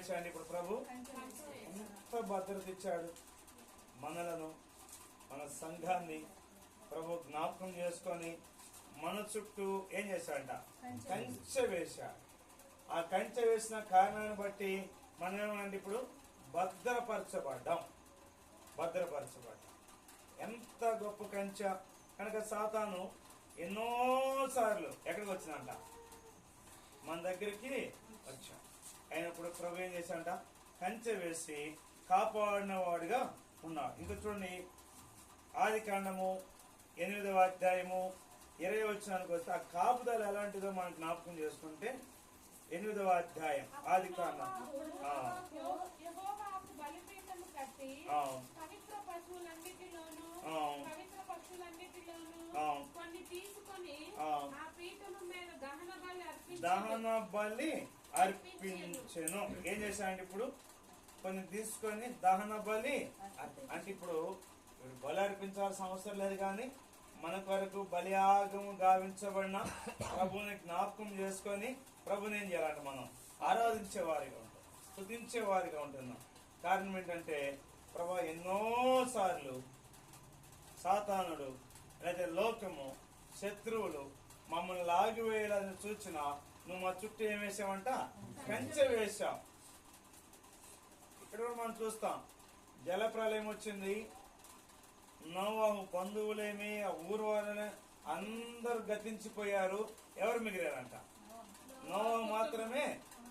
చేశాడు ఇప్పుడు ప్రభు? ఎంత భద్రత ఇచ్చాడు మనలను, మన సంఘాన్ని ప్రభు జ్ఞాపకం చేసుకొని మన చుట్టూ ఏం చేశాడంట? కంచె వేశాడు. ఆ కంచె వేసిన కారణాన్ని బట్టి మనం ఏమంటే ఇప్పుడు భద్రపరచబడ్డాం. ఎంత గొప్ప కంచె కనుక సాతాను ఎన్నోసార్లు ఎక్కడికి వచ్చినంట? మన దగ్గరికి వచ్చా. అయినప్పుడు ప్రభు ఏం చేశాడంట? కంచె వేసి కాపాడిన వాడిగా ఉన్నాడు. ఇంకా చూడండి, ఆదికాండము 8వ అధ్యాయము 20వ వచనానికి వస్తే ఆ కాపుదల ఎలాంటిదో మనం జ్ఞాపకం చేసుకుంటే 8వ అధ్యాయం ఆదికాండం దహన బలి అర్పించెను. ఏం చేశాడంటే ఇప్పుడు కొన్ని తీసుకొని దహన బలి అంటే ఇప్పుడు బలి అర్పించాల్సిన అవసరం లేదు, కానీ మన కొరకు బలియాగము గావించబడిన ప్రభుని జ్ఞాపకం చేసుకొని ప్రభుని ఏం చేయాలంటే మనం ఆరాధించే వారిగా ఉంటాం, స్తుతించే వారిగా ఉంటున్నాం. కారణం ఏంటంటే ప్రభు ఎన్నోసార్లు సాతానుడు లేదా లోకము శత్రువులు మమ్మల్ని లాగివేయాలని చూచిన నువ్వు మా చుట్టూ ఏం వేసావంట? కంచె వేశాం. ఇక్కడ కూడా మనం చూస్తాం, జల ప్రళయం వచ్చింది. నోవాహు బంధువులేమి ఆ ఊరు వాళ్ళని అందరు గతించిపోయారు. ఎవరు మిగిలారంట? నోవాహు మాత్రమే,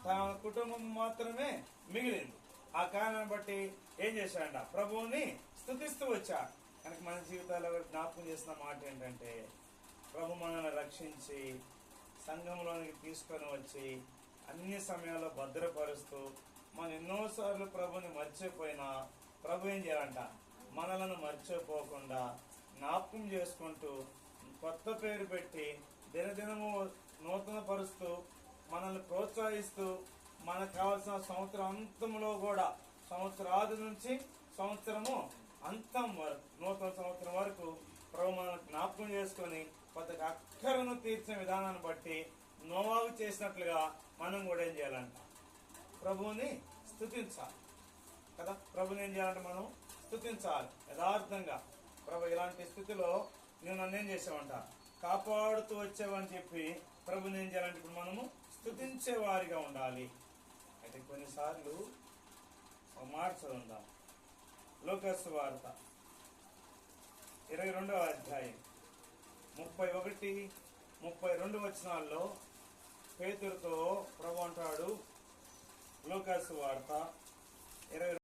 తన కుటుంబం మాత్రమే మిగిలింది. ఆ కారణాన్ని బట్టి ఏం చేశాడంట? ప్రభువుని స్తుతిస్తూ వచ్చాడు. కనుక మన జీవితాల్లో జ్ఞాపకం చేసిన మాట ఏంటంటే, ప్రభు మనల్ని రక్షించి సంఘంలోనికి తీసుకొని వచ్చి అన్ని సమయాల్లో భద్రపరుస్తూ మనం ఎన్నోసార్లు ప్రభుని మర్చిపోయినా ప్రభు ఏం చేయాలంట? మనలను మర్చిపోకుండా జ్ఞాపకం చేసుకుంటూ కొత్త పేరు పెట్టి దినదినము నూతన పరుస్తూ మనల్ని ప్రోత్సహిస్తూ మనకు కావాల్సిన సంవత్సరం అంతంలో కూడా సంవత్సరాది నుంచి సంవత్సరము అంతం వరకు నూతన సంవత్సరం వరకు ప్రభు మనల్ని జ్ఞాపకం చేసుకొని కొత్త అక్కరను తీర్చిన విధానాన్ని బట్టి నోవాహు చేసినట్లుగా మనం కూడా ఏం చేయాలంట? ప్రభువుని స్తుతించాలి కదా. ప్రభుని ఏం చేయాలంటే మనం స్తుతించాలి యథార్థంగా. ప్రభు ఇలాంటి స్థితిలో నువ్వు నన్ను ఏం చేసావంట? కాపాడుతూ వచ్చావని చెప్పి ప్రభుని ఏం చేయాలంటే ఇప్పుడు మనము స్తుతించే వారిగా ఉండాలి. అయితే కొన్నిసార్లు ఒక మాట చదువుదాం. లూకాసు వార్త 22వ అధ్యాయం 31, 32 వచనాల్లో పేతురుతో ప్రభు అంటాడు. లూకాసు వార్త 22